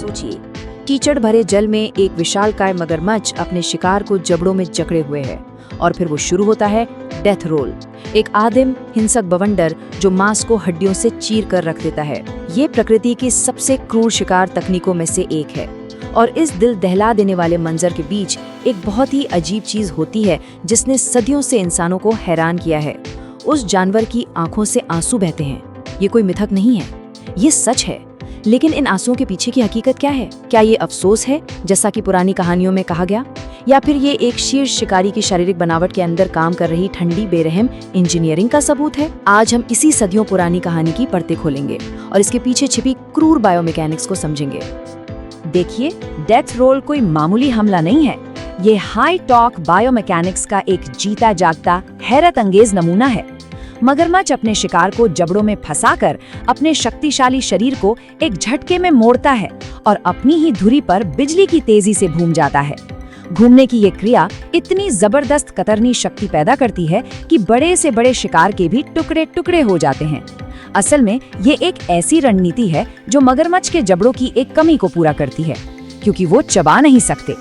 सोचिए, कीचड़ भरे जल में एक विशालकाय मगरमच्छ अपने शिकार को जबड़ों में जकड़े हुए है और फिर वो शुरू होता है डेथ रोल, एक आदिम हिंसक बवंडर जो मांस को हड्डियों से चीर कर रख देता है। ये प्रकृति की सबसे क्रूर शिकार तकनीकों में से एक है और इस दिल दहला देने वाले मंजर के बीच एक बहुत ही अजीब चीज होती है जिसने सदियों से इंसानों को हैरान किया है। उस जानवर की आंखों से आंसू बहते हैं। ये कोई मिथक नहीं है, ये सच है। लेकिन इन आंसुओं के पीछे की हकीकत क्या है? क्या ये अफसोस है जैसा कि पुरानी कहानियों में कहा गया, या फिर ये एक शीर्ष शिकारी की शारीरिक बनावट के अंदर काम कर रही ठंडी बेरहम इंजीनियरिंग का सबूत है? आज हम इसी सदियों पुरानी कहानी की परतें खोलेंगे और इसके पीछे छिपी क्रूर बायोमैकेनिक्स को समझेंगे। देखिए, डेथ रोल कोई मामूली हमला नहीं है। ये हाई टॉक बायोमैकेनिक्स का एक जीता जागता हैरत अंगेज नमूना है। मगरमच्छ अपने शिकार को जबड़ों में फंसाकर अपने शक्तिशाली शरीर को एक झटके में मोड़ता है और अपनी ही धुरी पर बिजली की तेजी से घूम जाता है। घूमने की ये क्रिया इतनी जबरदस्त कतरनी शक्ति पैदा करती है कि बड़े से बड़े शिकार के भी टुकड़े टुकड़े हो जाते हैं। असल में ये एक ऐसी रणनीति है जो मगरमच्छ के जबड़ों की एक कमी को पूरा करती है, क्योंकि वो चबा नहीं सकते।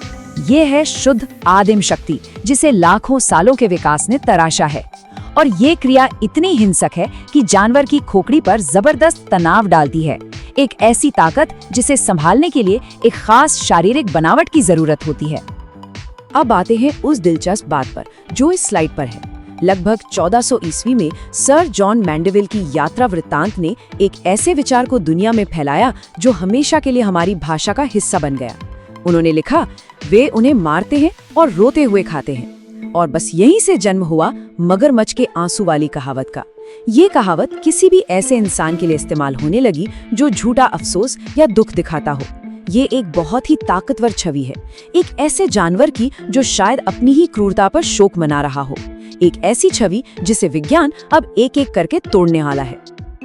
ये है शुद्ध आदिम शक्ति जिसे लाखों सालों के विकास ने तराशा है। और ये क्रिया इतनी हिंसक है कि जानवर की खोपड़ी पर जबरदस्त तनाव डालती है, एक ऐसी ताकत जिसे संभालने के लिए एक खास शारीरिक बनावट की जरूरत होती है। अब आते हैं उस दिलचस्प बात पर जो इस स्लाइड पर है। लगभग 1400 ईस्वी में सर जॉन मैंडेविल की यात्रा वृत्तांत ने एक ऐसे विचार को दुनिया में फैलाया जो हमेशा के लिए हमारी भाषा का हिस्सा बन गया। उन्होंने लिखा, वे उन्हें मारते हैं और रोते हुए खाते हैं। और बस यहीं से जन्म हुआ मगरमच्छ के आंसू वाली कहावत का। ये कहावत किसी भी ऐसे इंसान के लिए इस्तेमाल होने लगी जो झूठा अफसोस या दुख दिखाता हो। ये एक बहुत ही ताकतवर छवि है, एक ऐसे जानवर की जो शायद अपनी ही क्रूरता पर शोक मना रहा हो, एक ऐसी छवि जिसे विज्ञान अब एक एक करके तोड़ने वाला है।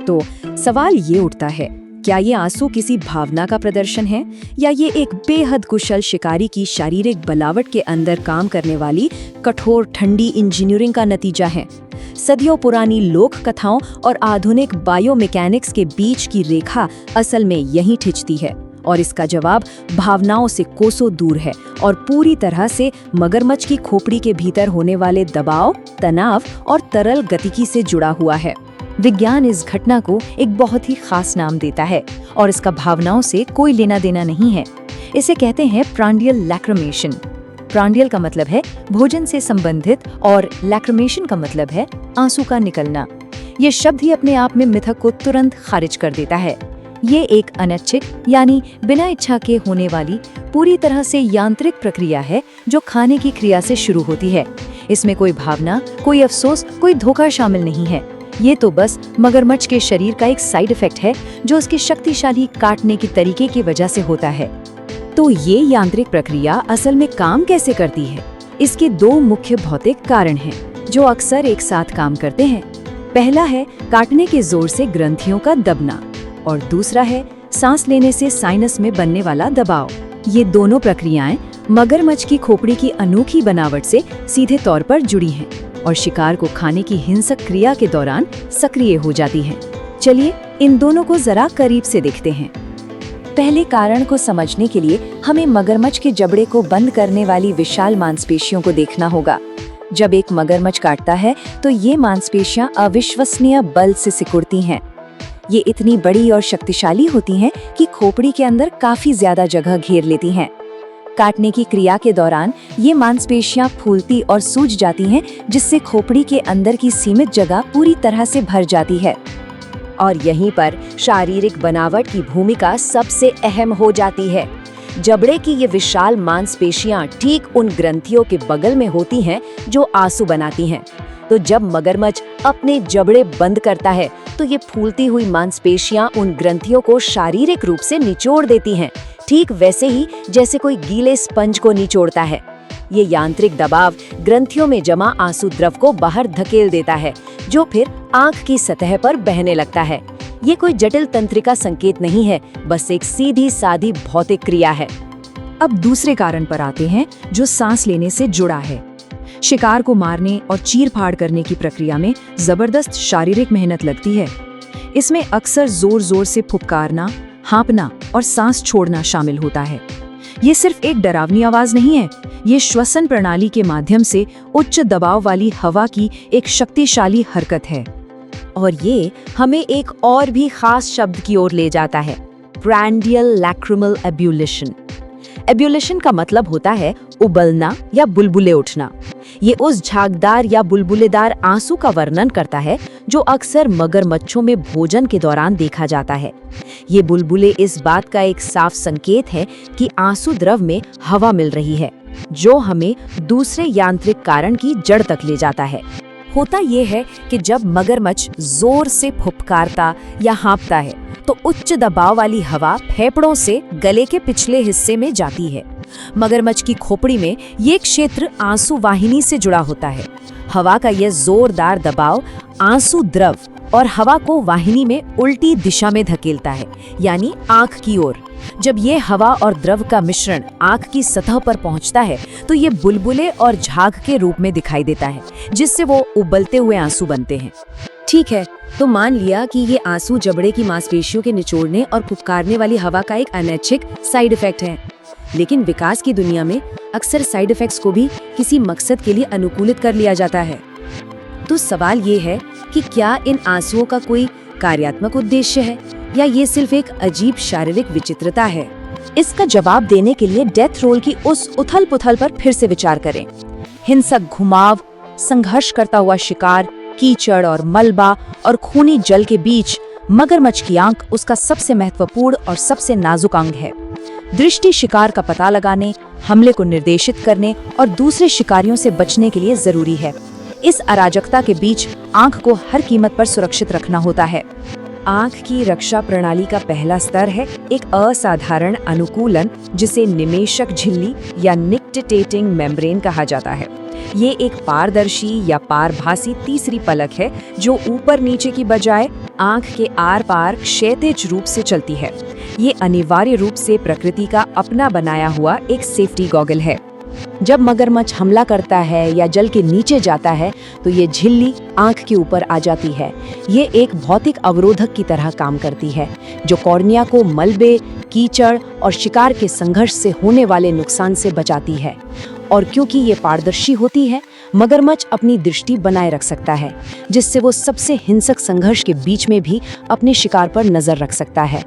तो सवाल ये उठता है, क्या ये आंसू किसी भावना का प्रदर्शन है या ये एक बेहद कुशल शिकारी की शारीरिक बनावट के अंदर काम करने वाली कठोर ठंडी इंजीनियरिंग का नतीजा है? सदियों पुरानी लोक कथाओं और आधुनिक बायोमैकेनिक्स के बीच की रेखा असल में यहीं ठिठती है और इसका जवाब भावनाओं से कोसों दूर है और पूरी तरह से मगरमच्छ की खोपड़ी के भीतर होने वाले दबाव, तनाव और तरल गतिकी से जुड़ा हुआ है। विज्ञान इस घटना को एक बहुत ही खास नाम देता है और इसका भावनाओं से कोई लेना देना नहीं है। इसे कहते हैं प्रांडियल लैक्रिमेशन। प्रांडियल का मतलब है भोजन से संबंधित और लैक्रिमेशन का मतलब है आंसू का निकलना। ये शब्द ही अपने आप में मिथक को तुरंत खारिज कर देता है। ये एक अनैच्छिक यानी बिना इच्छा के होने वाली पूरी तरह से यांत्रिक प्रक्रिया है जो खाने की क्रिया से शुरू होती है। इसमें कोई भावना, कोई अफसोस, कोई धोखा शामिल नहीं है। ये तो बस मगरमच्छ के शरीर का एक साइड इफेक्ट है जो उसके शक्तिशाली काटने के तरीके की वजह से होता है। तो ये यांत्रिक प्रक्रिया असल में काम कैसे करती है? इसके दो मुख्य भौतिक कारण हैं जो अक्सर एक साथ काम करते हैं। पहला है काटने के जोर से ग्रंथियों का दबना और दूसरा है सांस लेने से साइनस में बनने वाला दबाव। ये दोनों प्रक्रियाएं मगरमच्छ की खोपड़ी की अनोखी बनावट से सीधे तौर पर जुड़ी हैं और शिकार को खाने की हिंसक क्रिया के दौरान सक्रिय हो जाती हैं। चलिए इन दोनों को जरा करीब से देखते हैं। पहले कारण को समझने के लिए हमें मगरमच्छ के जबड़े को बंद करने वाली विशाल मांसपेशियों को देखना होगा। जब एक मगरमच्छ काटता है तो ये मांसपेशियां अविश्वसनीय बल से सिकुड़ती हैं। ये इतनी बड़ी और शक्तिशाली होती हैं कि खोपड़ी के अंदर काफी ज्यादा जगह घेर लेती हैं। काटने की क्रिया के दौरान ये मांसपेशियां फूलती और सूज जाती हैं, जिससे खोपड़ी के अंदर की सीमित जगह पूरी तरह से भर जाती है। और यहीं पर शारीरिक बनावट की भूमिका सबसे अहम हो जाती है। जबड़े की ये विशाल मांसपेशियां ठीक उन ग्रंथियों के बगल में होती हैं जो आंसू बनाती हैं। तो जब मगरमच्छ अपने जबड़े बंद करता है तो ये फूलती हुई मांसपेशियां उन ग्रंथियों को शारीरिक रूप से निचोड़ देती हैं, ठीक वैसे ही जैसे कोई गीले स्पंज को निचोड़ता है। ये यांत्रिक दबाव ग्रंथियों में जमा आंसू द्रव को बाहर धकेल देता है, जो फिर आंख की सतह पर बहने लगता है। ये कोई जटिल तंत्रिका संकेत नहीं है, बस एक सीधी सादी भौतिक क्रिया है। अब दूसरे कारण पर आते हैं जो सांस लेने से जुड़ा है। शिकार को मारने और चीर फाड़ करने की प्रक्रिया में जबरदस्त शारीरिक मेहनत लगती है। इसमें अक्सर जोर जोर से फुफकारना, हाँपना और सांस छोड़ना शामिल होता है। ये सिर्फ एक डरावनी आवाज नहीं है, ये श्वसन प्रणाली के माध्यम से उच्च दबाव वाली हवा की एक शक्तिशाली हरकत है। और ये हमें एक और भी खास शब्द की ओर ले जाता है, प्रांडियल लैक्रिमल एब्यूलिशन। एब्यूलिशन का मतलब होता है उबलना या बुलबुले उठना। ये उस झागदार या बुलबुलेदार आंसू का वर्णन करता है जो अक्सर मगरमच्छों में भोजन के दौरान देखा जाता है। ये बुलबुले इस बात का एक साफ संकेत है कि आंसू द्रव में हवा मिल रही है, जो हमें दूसरे यांत्रिक कारण की जड़ तक ले जाता है। होता ये है कि जब मगरमच्छ जोर से फुफकारता या हाँफता है तो उच्च दबाव वाली हवा फेफड़ों से गले के पिछले हिस्से में जाती है। मगरमच्छ की खोपड़ी में ये क्षेत्र आंसू वाहिनी से जुड़ा होता है। हवा का यह जोरदार दबाव आंसू द्रव और हवा को वाहिनी में उल्टी दिशा में धकेलता है, यानी आंख की ओर। जब ये हवा और द्रव का मिश्रण आंख की सतह पर पहुंचता है तो ये बुलबुले और झाग के रूप में दिखाई देता है, जिससे वो उबलते हुए आंसू बनते हैं। ठीक है, तो मान लिया कि ये आंसू जबड़े की मांसपेशियों के निचोड़ने और फुफकारने वाली हवा का एक अनैच्छिक साइड इफेक्ट है। लेकिन विकास की दुनिया में अक्सर साइड इफेक्ट्स को भी किसी मकसद के लिए अनुकूलित कर लिया जाता है। तो सवाल ये है कि क्या इन आंसुओं का कोई कार्यात्मक उद्देश्य है या ये सिर्फ एक अजीब शारीरिक विचित्रता है? इसका जवाब देने के लिए डेथ रोल की उस उथल पुथल पर फिर से विचार करें। हिंसक घुमाव, संघर्ष करता हुआ शिकार, कीचड़ और मलबा और खूनी जल के बीच मगरमच्छ की आंख उसका सबसे महत्वपूर्ण और सबसे नाजुक अंग है। दृष्टि शिकार का पता लगाने, हमले को निर्देशित करने और दूसरे शिकारियों से बचने के लिए जरूरी है। इस अराजकता के बीच आंख को हर कीमत पर सुरक्षित रखना होता है। आंख की रक्षा प्रणाली का पहला स्तर है एक असाधारण अनुकूलन, जिसे निमेशक झिल्ली या निक्टेटिंग मेम्ब्रेन कहा जाता है। ये एक पारदर्शी या पारभासी तीसरी पलक है जो ऊपर नीचे की बजाय आंख के आर पार क्षैतिज रूप से चलती है। ये अनिवार्य रूप से प्रकृति का अपना बनाया हुआ एक सेफ्टी गॉगल है। जब मगरमच्छ हमला करता है या जल के नीचे जाता है तो ये झिल्ली आंख के ऊपर आ जाती है। ये एक भौतिक अवरोधक की तरह काम करती है जो कॉर्निया को मलबे, कीचड़ और शिकार के संघर्ष से होने वाले नुकसान से बचाती है। और क्योंकि ये पारदर्शी होती है, मगरमच्छ अपनी दृष्टि बनाए रख सकता है, जिससे वो सबसे हिंसक संघर्ष के बीच में भी अपने शिकार पर नजर रख सकता है।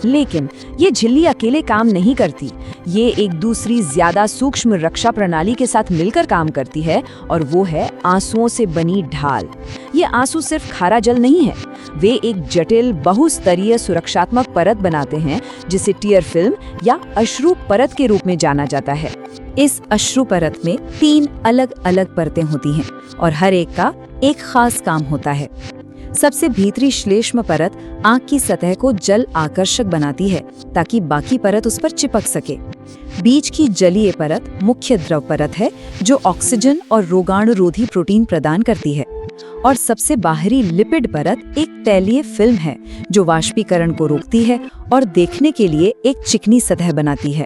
लेकिन ये झिल्ली अकेले काम नहीं करती, ये एक दूसरी ज्यादा सूक्ष्म रक्षा प्रणाली के साथ मिलकर काम करती है, और वो है आंसुओं से बनी ढाल। ये आंसू सिर्फ खारा जल नहीं है, वे एक जटिल बहुस्तरीय सुरक्षात्मक परत बनाते हैं जिसे टीयर फिल्म या अश्रु परत के रूप में जाना जाता है। इस अश्रु परत में 3 अलग अलग परतें होती हैं और हर एक का एक खास काम होता है। सबसे भीतरी श्लेष्म परत आंख की सतह को जल आकर्षक बनाती है ताकि बाकी परत उस पर चिपक सके। बीच की जलीय परत मुख्य द्रव परत है जो ऑक्सीजन और रोगाणुरोधी प्रोटीन प्रदान करती है, और सबसे बाहरी लिपिड परत एक तैलीय फिल्म है जो वाष्पीकरण को रोकती है और देखने के लिए एक चिकनी सतह बनाती है।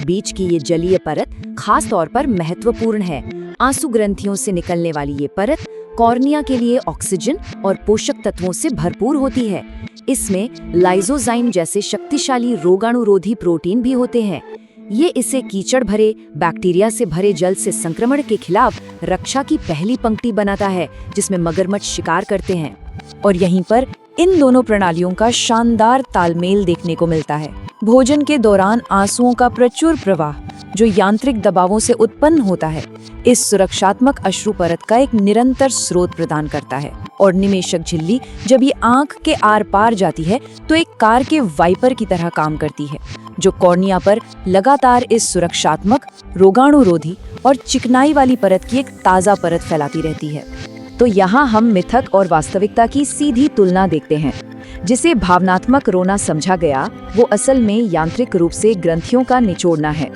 बीच की ये जलीय परत खास तौर पर महत्वपूर्ण है। आंसू ग्रंथियों से निकलने वाली ये परत कॉर्निया के लिए ऑक्सीजन और पोषक तत्वों से भरपूर होती है। इसमें लाइसोजाइम जैसे शक्तिशाली रोगाणुरोधी प्रोटीन भी होते हैं। ये इसे कीचड़ भरे, बैक्टीरिया से भरे जल से संक्रमण के खिलाफ रक्षा की पहली पंक्ति बनाता है जिसमें मगरमच्छ शिकार करते हैं। और यहीं पर इन दोनों प्रणालियों का शानदार तालमेल देखने को मिलता है। भोजन के दौरान आंसुओं का प्रचुर प्रवाह जो यांत्रिक दबावों से उत्पन्न होता है, इस सुरक्षात्मक अश्रु परत का एक निरंतर स्रोत प्रदान करता है। और निमेशक झिल्ली जब ये आंख के आर पार जाती है तो एक कार के वाइपर की तरह काम करती है जो कॉर्निया पर लगातार इस सुरक्षात्मक, रोगाणुरोधी और चिकनाई वाली परत की एक ताज़ा परत फैलाती रहती है। तो यहाँ हम मिथक और वास्तविकता की सीधी तुलना देखते हैं। जिसे भावनात्मक रोना समझा गया वो असल में यांत्रिक रूप से ग्रंथियों का निचोड़ना है।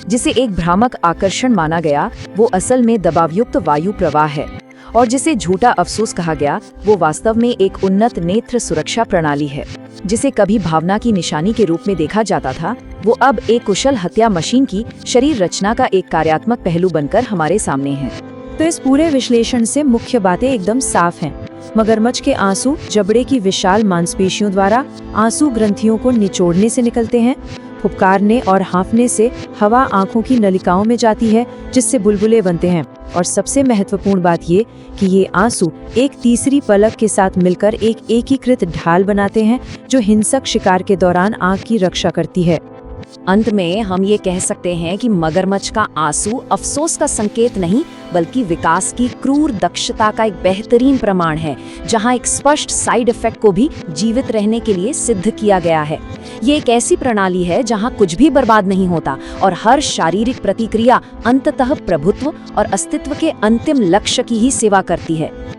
जिसे एक भ्रामक आकर्षण माना गया वो असल में दबावयुक्त वायु प्रवाह है। और जिसे झूठा अफसोस कहा गया वो वास्तव में एक उन्नत नेत्र सुरक्षा प्रणाली है। जिसे कभी भावना की निशानी के रूप में देखा जाता था वो अब एक कुशल हत्या मशीन की शरीर रचना का एक कार्यात्मक पहलू बनकर हमारे सामने है। तो इस पूरे विश्लेषण से मुख्य बातें एकदम साफ हैं। मगरमच्छ के आंसू जबड़े की विशाल मांसपेशियों द्वारा आंसू ग्रंथियों को निचोड़ने से निकलते हैं। फुफकारने और हाँफने से हवा आंखों की नलिकाओं में जाती है, जिससे बुलबुले बनते हैं। और सबसे महत्वपूर्ण बात ये कि ये आंसू एक तीसरी पलक के साथ मिलकर एक एकीकृत ढाल बनाते हैं, जो हिंसक शिकार के दौरान आंख की रक्षा करती है। अंत में हम ये कह सकते हैं कि मगरमच्छ का आंसू अफसोस का संकेत नहीं, बल्कि विकास की क्रूर दक्षता का एक बेहतरीन प्रमाण है, जहां एक स्पष्ट साइड इफेक्ट को भी जीवित रहने के लिए सिद्ध किया गया है। ये एक ऐसी प्रणाली है जहां कुछ भी बर्बाद नहीं होता और हर शारीरिक प्रतिक्रिया अंततः प्रभुत्व और अस्तित्व के अंतिम लक्ष्य की ही सेवा करती है।